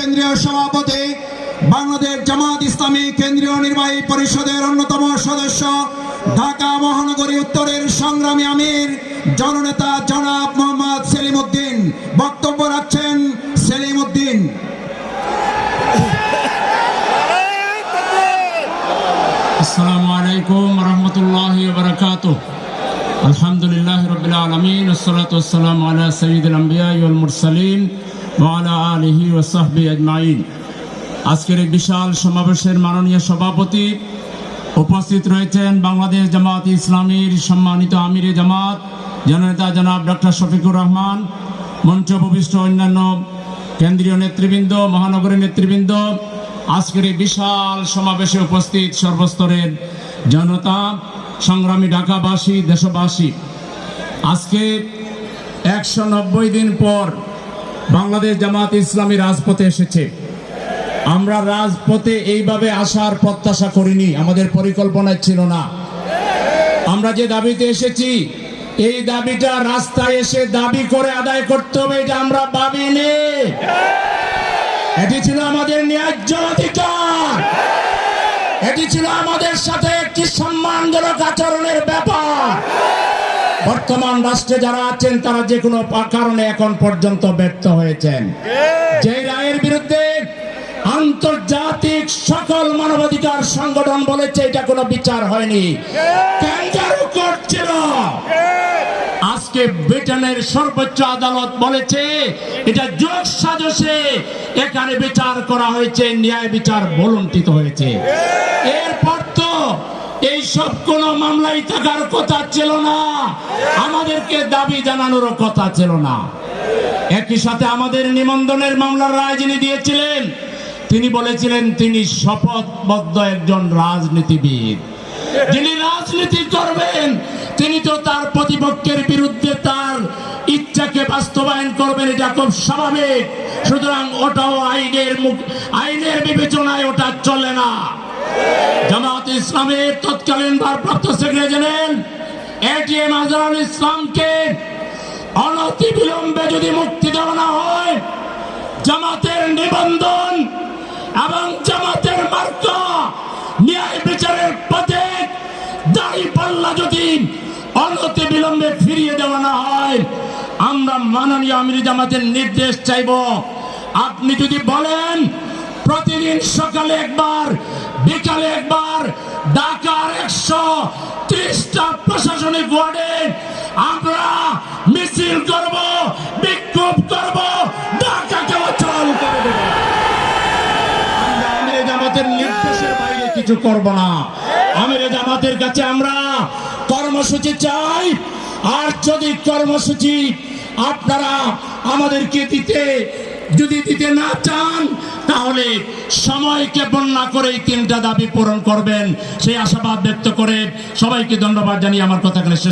কেন্দ্রীয় সভাপতি, বাংলাদেশ জামাত ইসলামী কেন্দ্রীয় নির্বাহী পরিষদের অন্যতম সদস্য, ঢাকা মহানগরী উত্তরের সংগ্রামী আমির জননেতা জনাব মোহাম্মদ সেলিম উদ্দিন। বক্তব্য রাখছেন সেলিম উদ্দিন। আসসালামু আলাইকুম ওয়া রাহমাতুল্লাহি ওয়া বারাকাতুহু। আলহামদুলিল্লাহি রাব্বিল আলামিন ওয়াসসালাতু ওয়াসসালামু আলা সাইয়্যিদিল আমবিয়া ওয়াল মুরসালিন ওয়া আলা আলিহি ওয়া সাহবিহি আজমাইন। আজকের এই বিশাল সমাবেশের মাননীয় সভাপতি, উপস্থিত রয়েছেন বাংলাদেশ জামাত ইসলামীর সম্মানিত আমিরে জামাত জননেতা জনাব ডক্টর শফিকুর রহমান, মঞ্চ উপবিষ্ট অন্যান্য কেন্দ্রীয় নেতৃবৃন্দ, মহানগরী নেতৃবৃন্দ, আজকের এই বিশাল সমাবেশে উপস্থিত সর্বস্তরের জনতা, সংগ্রামী ঢাকাবাসী, দেশবাসী। আজকে 190 দিন পর বাংলাদেশ জামাত ইসলামী রাজপথে এসেছে। আমরা রাজপথে এইভাবে আসার প্রত্যাশা করিনি, আমাদের পরিকল্পনায় ছিল না। আমরা যে দাবিতে এসেছি, এই দাবিটা রাস্তায় এসে দাবি করে আদায় করতে হবে, এটা আমরা ভাবিনি। এটি ছিল আমাদের ন্যায্য অধিকার, এটি ছিল আমাদের সাথে একটি সম্মানজনক আচরণের ব্যাপার। বর্তমান রাষ্ট্রে যারা আছেন তারা যে কোনো কারণে এখন পর্যন্ত ব্যর্থ হয়েছেন। যে রায়ের বিরুদ্ধে আন্তর্জাতিক সকল মানবাধিকার সংগঠন বলেছে এটা কোনো বিচার হয়নি, ক্যাঙ্গারু কোর্ট ছিল। আজকে ব্রিটেনের সর্বোচ্চ আদালত বলেছে এটা যোগ সাজশে এখানে বিচার করা হয়েছে, ন্যায় বিচার বলুণ্ঠিত হয়েছে। এরপর তো এই সব কোন মামলাই থাকার কথা ছিল না, আমাদেরকে দাবি জানানোর কথা ছিল না। একই সাথে আমাদের নিবন্ধনের মামলার রায় যিনি দিয়েছিলেন, তিনি বলেছিলেন তিনি শপথবদ্ধ একজন রাজনীতিবিদ, যিনি রাজনীতি করবেন তিনি তো তার প্রতিপক্ষের বিরুদ্ধে তার ইচ্ছাকে বাস্তবায়ন করবেন, এটা খুব স্বাভাবিক। সুতরাং ওটাও আইনের বিবেচনায় ওটা চলে না। জামাত ইসলামের তৎকালীন ভারপ্রাপ্ত সেক্রেটারি জেনারেল এটিএম আজহারুল ইসলামকে অনতি বিলম্বে যদি মুক্তি দেওয়া না হয়, জামাতের নিবন্ধন এবং জামাতের মার্কা ন্যায় বিচারের পথে দাঁড়িপাল্লা যদি অনতি বিলম্বে ফিরিয়ে দেওয়া না হয়, আমরা মাননীয় আমির জামাতের নির্দেশ চাইব। আপনি যদি বলেন প্রতিদিন সকালে একবার, বিকালে একবার ঢাকার 130টা প্রশাসনিক ওয়ার্ডে আমরা মিছিল করব, বিক্ষোভ করব, ঢাকাকে অচল করে দেব। আমরা আমির জামাতের নির্দেশের বাইরে কিছু করব না। আমির জামাতের কাছে আমরা কর্মসূচি চাই, আর যদি কর্মসূচি আপনারা আমাদেরকে যদি দিতে না চান, তাহলে সময়কে বন্যা করে এই 3টা দাবি পূরণ করবেন, সেই আশাবাদ ব্যক্ত করে সবাইকে ধন্যবাদ জানিয়ে আমার কথা